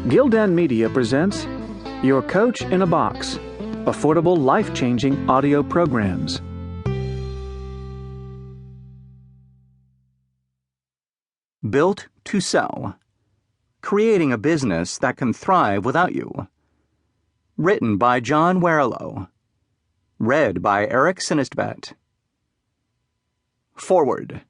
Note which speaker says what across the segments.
Speaker 1: Gildan Media presents Your Coach in a Box, affordable, life-changing audio programs.
Speaker 2: Built to Sell. Creating a business that can thrive without you. Written by John Warrillow. Read by Eric Sinistvet. Forward.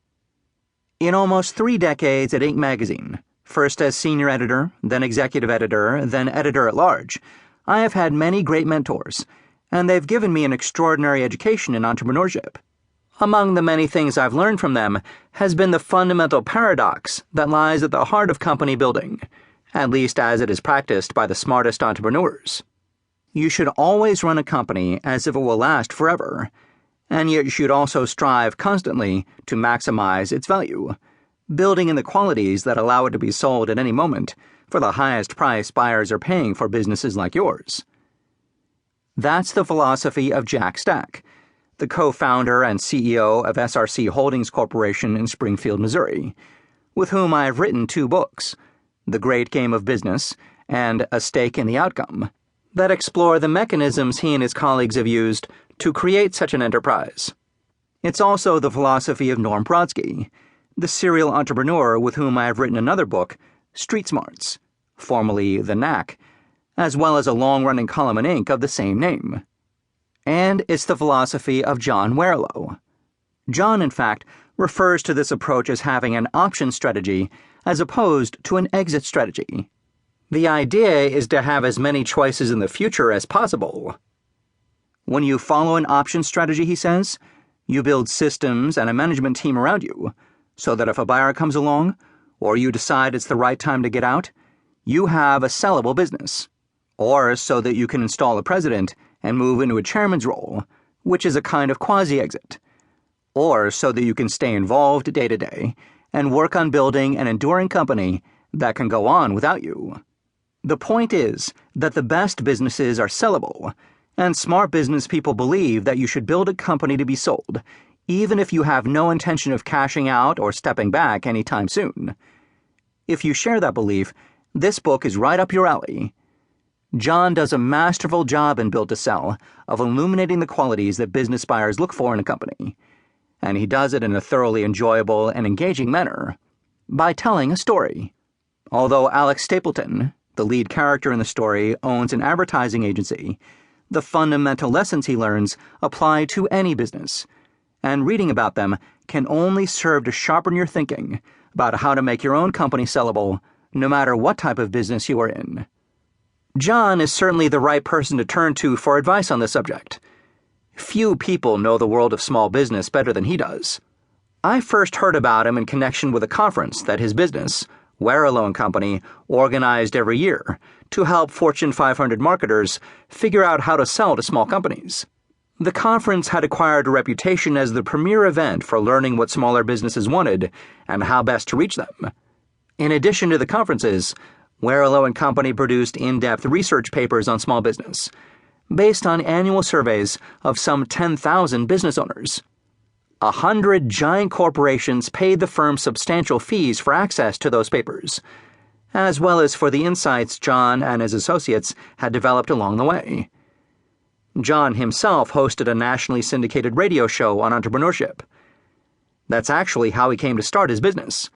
Speaker 2: In almost 3 decades at Inc. magazine, first as senior editor, then executive editor, then editor-at-large, I have had many great mentors, and they've given me an extraordinary education in entrepreneurship. Among the many things I've learned from them has been the fundamental paradox that lies at the heart of company building, at least as it is practiced by the smartest entrepreneurs. You should always run a company as if it will last forever, and yet you should also strive constantly to maximize its value, building in the qualities that allow it to be sold at any moment for the highest price buyers are paying for businesses like yours. That's the philosophy of Jack Stack, the co-founder and CEO of SRC Holdings Corporation in Springfield, Missouri, with whom I have written 2 books, The Great Game of Business and A Stake in the Outcome, that explore the mechanisms he and his colleagues have used to create such an enterprise. It's also the philosophy of Norm Brodsky, the serial entrepreneur with whom I have written another book, Street Smarts, formerly The Knack, as well as a long-running column in Inc. of the same name. And it's the philosophy of John Warrillow. John, in fact, refers to this approach as having an option strategy as opposed to an exit strategy. The idea is to have as many choices in the future as possible. When you follow an option strategy, he says, you build systems and a management team around you, so that if a buyer comes along, or you decide it's the right time to get out, you have a sellable business. Or so that you can install a president and move into a chairman's role, which is a kind of quasi-exit. Or so that you can stay involved day to day and work on building an enduring company that can go on without you. The point is that the best businesses are sellable, and smart business people believe that you should build a company to be sold, even if you have no intention of cashing out or stepping back anytime soon. If you share that belief, this book is right up your alley. John does a masterful job in Built to Sell of illuminating the qualities that business buyers look for in a company, and he does it in a thoroughly enjoyable and engaging manner by telling a story. Although Alex Stapleton, the lead character in the story, owns an advertising agency, the fundamental lessons he learns apply to any business, and reading about them can only serve to sharpen your thinking about how to make your own company sellable, no matter what type of business you are in. John is certainly the right person to turn to for advice on this subject. Few people know the world of small business better than he does. I first heard about him in connection with a conference that his business, Warrillow & Company, organized every year to help Fortune 500 marketers figure out how to sell to small companies. The conference had acquired a reputation as the premier event for learning what smaller businesses wanted and how best to reach them. In addition to the conferences, Warrillow & Company produced in-depth research papers on small business, based on annual surveys of some 10,000 business owners. 100 giant corporations paid the firm substantial fees for access to those papers, as well as for the insights John and his associates had developed along the way. John himself hosted a nationally syndicated radio show on entrepreneurship. That's actually how he came to start his business.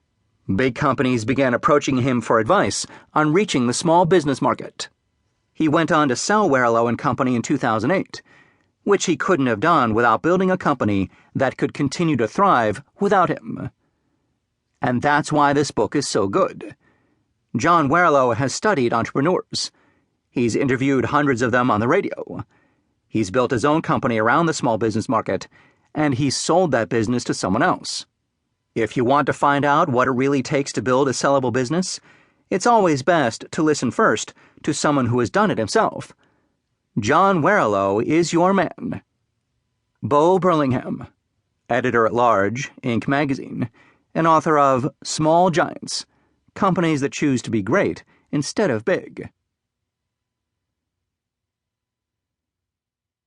Speaker 2: Big companies began approaching him for advice on reaching the small business market. He went on to sell Warrillow & Company in 2008, which he couldn't have done without building a company that could continue to thrive without him. And that's why this book is so good. John Warrillow has studied entrepreneurs. He's interviewed hundreds of them on the radio. He's built his own company around the small business market, and he's sold that business to someone else. If you want to find out what it really takes to build a sellable business, it's always best to listen first to someone who has done it himself. John Warrillow is your man. Bo Burlingham, editor-at-large, Inc. magazine, and author of Small Giants, Companies That Choose to Be Great Instead of Big.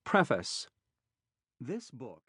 Speaker 2: Preface. This book